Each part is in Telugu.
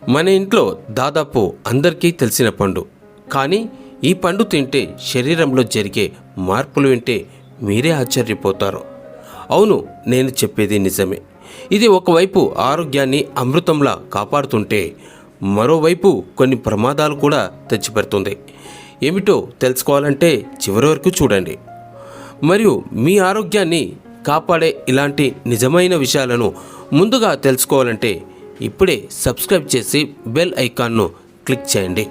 మన ఇంట్లో దాదాపు అందరికీ తెలిసిన పండు. కానీ ఈ పండు తింటే శరీరంలో జరిగే మార్పులు వింటే మీరే ఆశ్చర్యపోతారు. అవును, నేను చెప్పేది నిజమే. ఇది ఒకవైపు ఆరోగ్యాన్ని అమృతంలా కాపాడుతుంటే మరోవైపు కొన్ని ప్రమాదాలు కూడా తెచ్చిపెడుతుంది. ఏమిటో తెలుసుకోవాలంటే చివరి వరకు చూడండి. మరియు మీ ఆరోగ్యాన్ని కాపాడే ఇలాంటి నిజమైన విషయాలను ముందుగా తెలుసుకోవాలంటే ఇప్పుడే సబ్స్క్రైబ్ చేసి బెల్ ఐకాన్ను క్లిక్ చేయండి.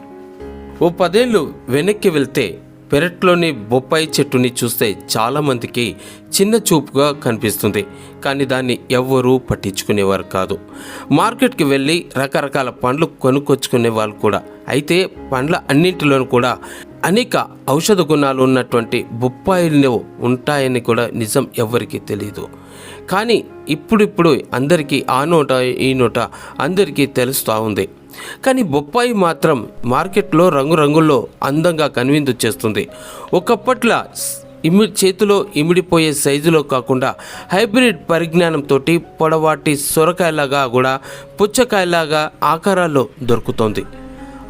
ఓ 10 ఏళ్ళు వెనక్కి వెళ్తే పెరట్లోని బొప్పాయి చెట్టుని చూస్తే చాలామందికి చిన్న చూపుగా కనిపిస్తుంది. కానీ దాన్ని ఎవ్వరూ పట్టించుకునేవారు కాదు. మార్కెట్కి వెళ్ళి రకరకాల పండ్లు కొనుక్కొచ్చుకునే వాళ్ళు కూడా. అయితే పండ్ల అన్నింటిలోనూ కూడా అనేక ఔషధ గుణాలు ఉన్నటువంటి బొప్పాయిలు ఉంటాయని కూడా నిజం ఎవ్వరికీ తెలియదు. కానీ ఇప్పుడిప్పుడు అందరికీ ఆ నోట ఈ నోట అందరికీ తెలుస్తూ ఉంది. కానీ బొప్పాయి మాత్రం మార్కెట్లో రంగురంగుల్లో అందంగా కనువిందు చేస్తుంది. ఒకప్పట్ల చేతిలో ఇమిడిపోయే సైజులో కాకుండా హైబ్రిడ్ పరిజ్ఞానంతో పొడవాటి సొరకాయలాగా కూడా పుచ్చకాయలాగా ఆకారాల్లో దొరుకుతోంది.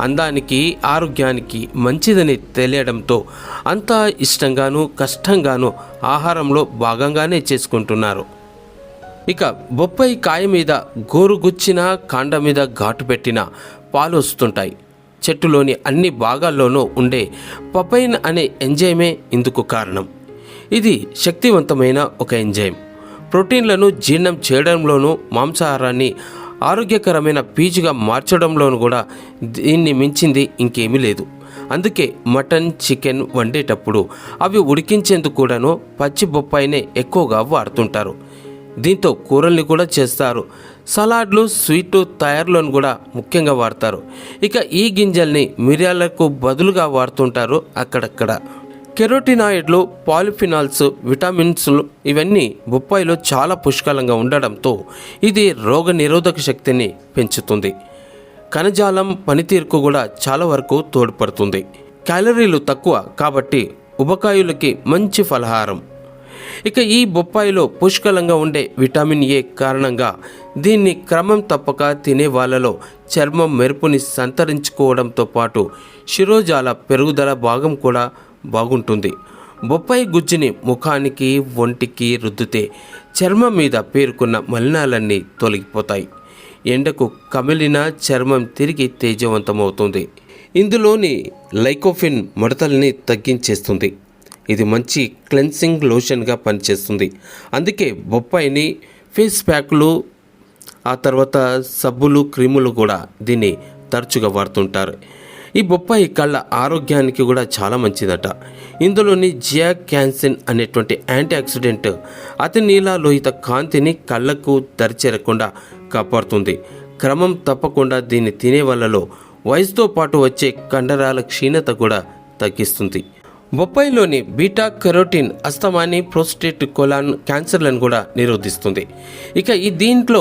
అందానికి ఆరోగ్యానికి మంచిదని తెలియడంతో అంతా ఇష్టంగానూ కష్టంగానూ ఆహారంలో భాగంగానే చేసుకుంటున్నారు. ఇక బొప్పాయి కాయ మీద గోరుగుచ్చిన కాండ మీద ఘాటు పెట్టిన పాలు వస్తుంటాయి. చెట్టులోని అన్ని భాగాల్లోనూ ఉండే పపైన్ అనే ఎంజైమే ఇందుకు కారణం. ఇది శక్తివంతమైన ఒక ఎంజైమ్. ప్రోటీన్లను జీర్ణం చేయడంలోనూ మాంసాహారాన్ని ఆరోగ్యకరమైన పీచుగా మార్చడంలోనూ కూడా దీన్ని మించింది ఇంకేమీ లేదు. అందుకే మటన్ చికెన్ వండేటప్పుడు అవి ఉడికించేందుకు కూడాను పచ్చి బొప్పాయినే ఎక్కువగా వాడుతుంటారు. దీంతో కూరల్ని కూడా చేస్తారు. సలాడ్లు స్వీట్ తయారులను కూడా ముఖ్యంగా వాడతారు. ఇక ఈ గింజల్ని మిరియాలకు బదులుగా వాడుతుంటారు అక్కడక్కడ. కెరోటినాయిడ్లు, పాలిఫినాల్స్, విటమిన్స్లు ఇవన్నీ బొప్పాయిలో చాలా పుష్కలంగా ఉండడంతో ఇది రోగ నిరోధక శక్తిని పెంచుతుంది. కణజాలం పనితీరుకు కూడా చాలా వరకు తోడ్పడుతుంది. క్యాలరీలు తక్కువ కాబట్టి ఉబకాయులకి మంచి ఫలహారం. ఇక ఈ బొప్పాయిలో పుష్కలంగా ఉండే విటమిన్ ఏ కారణంగా దీన్ని క్రమం తప్పక తినే వాళ్ళలో చర్మం మెరుపుని సంతరించుకోవడంతో పాటు శిరోజాల పెరుగుదల భాగం కూడా బాగుంటుంది. బొప్పాయి గుజ్జుని ముఖానికి ఒంటికి రుద్దితే చర్మం మీద పేరుకున్న మలినాలన్నీ తొలగిపోతాయి. ఎండకు కమిలిన చర్మం తిరిగి తేజవంతమవుతుంది. ఇందులోని లైకోఫిన్ ముడతల్ని తగ్గించేస్తుంది. ఇది మంచి క్లెన్సింగ్ లోషన్గా పనిచేస్తుంది. అందుకే బొప్పాయిని ఫేస్ ప్యాక్లు, ఆ తర్వాత సబ్బులు, క్రీములు కూడా దీన్ని తరచుగా వాడుతుంటారు. ఈ బొప్పాయి కళ్ళ ఆరోగ్యానికి కూడా చాలా మంచిదట. ఇందులోని జియాక్యాన్సిన్ అనేటువంటి యాంటీ ఆక్సిడెంట్ అతి నీలలోహిత కాంతిని కళ్ళకు దరిచేరకుండా కాపాడుతుంది. క్రమం తప్పకుండా దీన్ని తినే వాళ్ళలో వయసుతో పాటు వచ్చే కండరాల క్షీణత కూడా తగ్గిస్తుంది. బొప్పాయిలోని బీటా కెరోటిన్ అస్తమాని, ప్రోస్టేట్, కొలాన్ క్యాన్సర్లను కూడా నిరోధిస్తుంది. ఇక దీంట్లో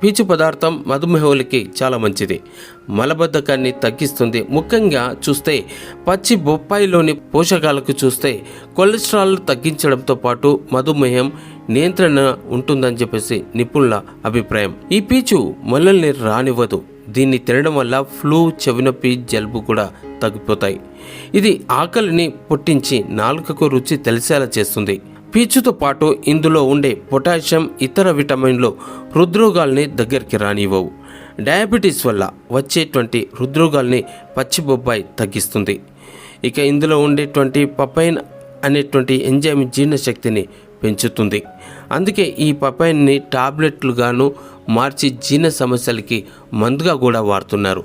పీచు పదార్థం మధుమేహులకి చాలా మంచిది. మలబద్ధకాన్ని తగ్గిస్తుంది. ముఖ్యంగా చూస్తే పచ్చి బొప్పాయిలోని పోషకాలకు చూస్తే కొలెస్ట్రాల్ తగ్గించడంతో పాటు మధుమేహం నియంత్రణ ఉంటుందని చెప్పేసి నిపుణుల అభిప్రాయం. ఈ పీచు మొలల్ని రానివ్వదు. దీన్ని తినడం వల్ల ఫ్లూ, చెవినొప్పి, జలుబు కూడా తగ్గిపోతాయి. ఇది ఆకలిని పుట్టించి నాలుకకు రుచి తెలిసేలా చేస్తుంది. పీచుతో పాటు ఇందులో ఉండే పొటాషియం, ఇతర విటమిన్లు హృద్రోగాల్ని దగ్గరికి రానివ్వవు. డయాబెటీస్ వల్ల వచ్చేటువంటి హృద్రోగాల్ని పచ్చి బొప్పాయి తగ్గిస్తుంది. ఇక ఇందులో ఉండేటువంటి పపైన్ అనేటువంటి ఎంజైమ్ జీర్ణశక్తిని పెంచుతుంది. అందుకే ఈ పపైన్ని టాబ్లెట్లుగాను మార్చి జీర్ణ సమస్యలకి మందుగా కూడా వాడుతున్నారు.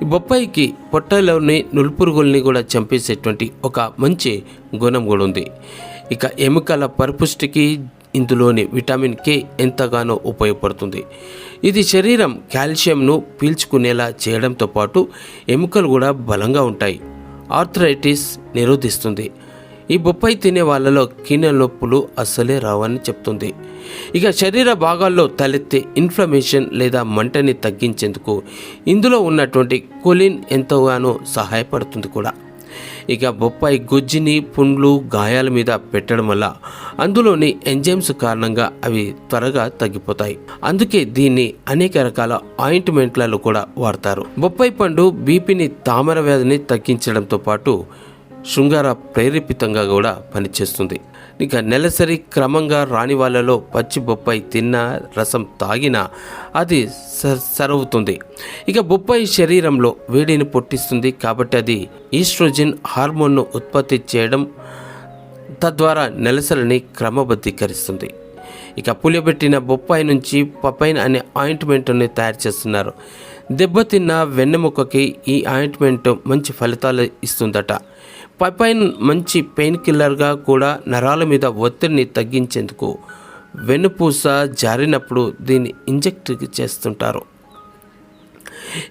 ఈ బొప్పాయికి పొట్టలోని నులుపురుగుల్ని కూడా చంపేసేటువంటి ఒక మంచి గుణం కూడా ఉంది. ఇక ఎముకల పరిపుష్టికి ఇందులోని విటమిన్ కే ఎంతగానో ఉపయోగపడుతుంది. ఇది శరీరం కాల్షియంను పీల్చుకునేలా చేయడంతో పాటు ఎముకలు కూడా బలంగా ఉంటాయి. ఆర్థరైటిస్ నిరోధిస్తుంది. ఈ బొప్పాయి తినే వాళ్ళలో కీళ్ళ నొప్పులు అస్సలే రావని చెప్తుంది. ఇక శరీర భాగాల్లో తలెత్తే ఇన్ఫ్లమేషన్ లేదా మంటని తగ్గించేందుకు ఇందులో ఉన్నటువంటి కొలిన్ ఎంతగానో సహాయపడుతుంది కూడా. ఇక బొప్పాయి గుజ్జిని పుండ్లు గాయాల మీద పెట్టడం వల్ల అందులోని ఎంజైమ్స్ కారణంగా అవి త్వరగా తగ్గిపోతాయి. అందుకే దీన్ని అనేక రకాల ఆయింట్మెంట్లలో కూడా వాడతారు. బొప్పాయి పండు బీపీని, తామర వ్యాధిని తగ్గించడంతో పాటు శృంగార ప్రేరేపితంగా కూడా పనిచేస్తుంది. ఇక నెలసరి క్రమంగా రాని వాళ్ళలో పచ్చి బొప్పాయి తిన్నా, రసం తాగినా అది సరవుతుంది. ఇక బొప్పాయి శరీరంలో వేడిని పుట్టిస్తుంది కాబట్టి అది ఈస్ట్రోజన్ హార్మోన్ను ఉత్పత్తి చేయడం తద్వారా నెలసరిని క్రమబద్ధీకరిస్తుంది. ఇక పులియబెట్టిన బొప్పాయి నుంచి పపైన్ అనే ఆయింట్మెంట్ని తయారు చేస్తున్నారు. దెబ్బతిన్న వెన్నెముకకి ఈ ఆయింట్మెంట్ మంచి ఫలితాలు ఇస్తుందట. పపైన్ మంచి పెయిన్ కిల్లర్గా కూడా నరాల మీద ఒత్తిడిని తగ్గించేందుకు వెన్నుపూస జారినప్పుడు దీన్ని ఇంజెక్ట్ చేస్తుంటారు.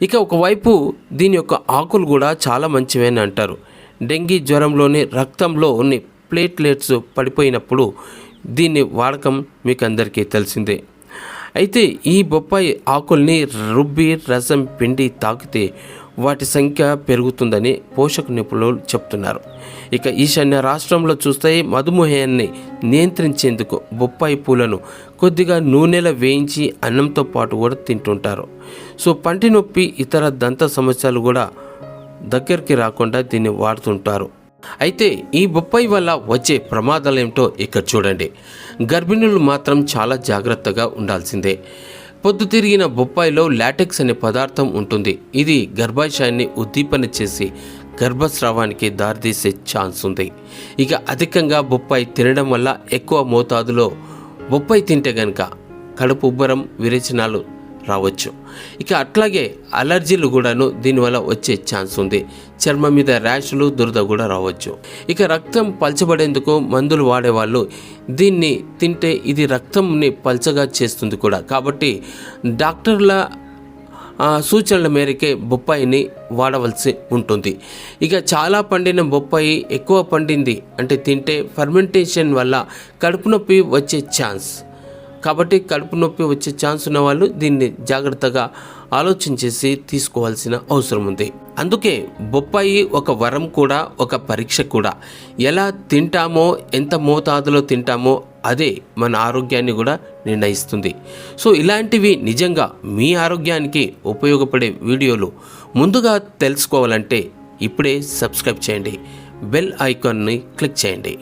ఇక ఒకవైపు దీని యొక్క ఆకులు కూడా చాలా మంచివని అంటారు. డెంగీ జ్వరంలోని రక్తంలోని ప్లేట్లెట్స్ పడిపోయినప్పుడు దీన్ని వాడకం మీకు అందరికీ తెలిసిందే. అయితే ఈ బొప్పాయి ఆకుల్ని రుబ్బి రసం పిండి తాకితే వాటి సంఖ్య పెరుగుతుందని పోషక నిపుణులు చెప్తున్నారు. ఇక ఈశాన్య రాష్ట్రంలో చూస్తే మధుమేహాన్ని నియంత్రించేందుకు బొప్పాయి పూలను కొద్దిగా నూనెలో వేయించి అన్నంతో పాటు కూడా తింటుంటారు. సో పంటి నొప్పి, ఇతర దంత సమస్యలు కూడా దగ్గరికి రాకుండా దీన్ని వాడుతుంటారు. అయితే ఈ బొప్పాయి వల్ల వచ్చే ప్రమాదాలు ఏమిటో ఇక్కడ చూడండి. గర్భిణులు మాత్రం చాలా జాగ్రత్తగా ఉండాల్సిందే. పొద్దుతిరిగిన బొప్పాయిలో లాటెక్స్ అనే పదార్థం ఉంటుంది. ఇది గర్భాశయాన్ని ఉద్దీపన చేసి గర్భస్రావానికి దారితీసే ఛాన్స్ ఉంది. ఇక అధికంగా బొప్పాయి తినడం వల్ల ఎక్కువ మోతాదులో బొప్పాయి తింటే కనుక కడుపు ఉబ్బరం, విరేచనాలు రావచ్చు. ఇక అట్లాగే అలర్జీలు కూడాను దీనివల్ల వచ్చే ఛాన్స్ ఉంది. చర్మం మీద ర్యాషులు, దురద కూడా రావచ్చు. ఇక రక్తం పల్చబడేందుకు మందులు వాడేవాళ్ళు దీన్ని తింటే ఇది రక్తంని పల్చగా చేస్తుంది కూడా. కాబట్టి డాక్టర్ల సూచనల మేరకే బొప్పాయిని వాడవలసి ఉంటుంది. ఇక చాలా పండిన బొప్పాయి ఎక్కువ పండింది అంటే తింటే ఫర్మెంటేషన్ వల్ల కడుపు నొప్పి వచ్చే ఛాన్స్. కాబట్టి కడుపు నొప్పి వచ్చే ఛాన్స్ ఉన్న వాళ్ళు దీన్ని జాగ్రత్తగా ఆలోచించేసి తీసుకోవాల్సిన అవసరం ఉంది. అందుకే బొప్పాయి ఒక వరం కూడా, ఒక పరీక్ష కూడా. ఎలా తింటామో, ఎంత మోతాదులో తింటామో అదే మన ఆరోగ్యాన్ని కూడా నిర్ణయిస్తుంది. సో ఇలాంటివి నిజంగా మీ ఆరోగ్యానికి ఉపయోగపడే వీడియోలు ముందుగా తెలుసుకోవాలంటే ఇప్పుడే సబ్స్క్రైబ్ చేయండి, బెల్ ఐకాన్ని క్లిక్ చేయండి.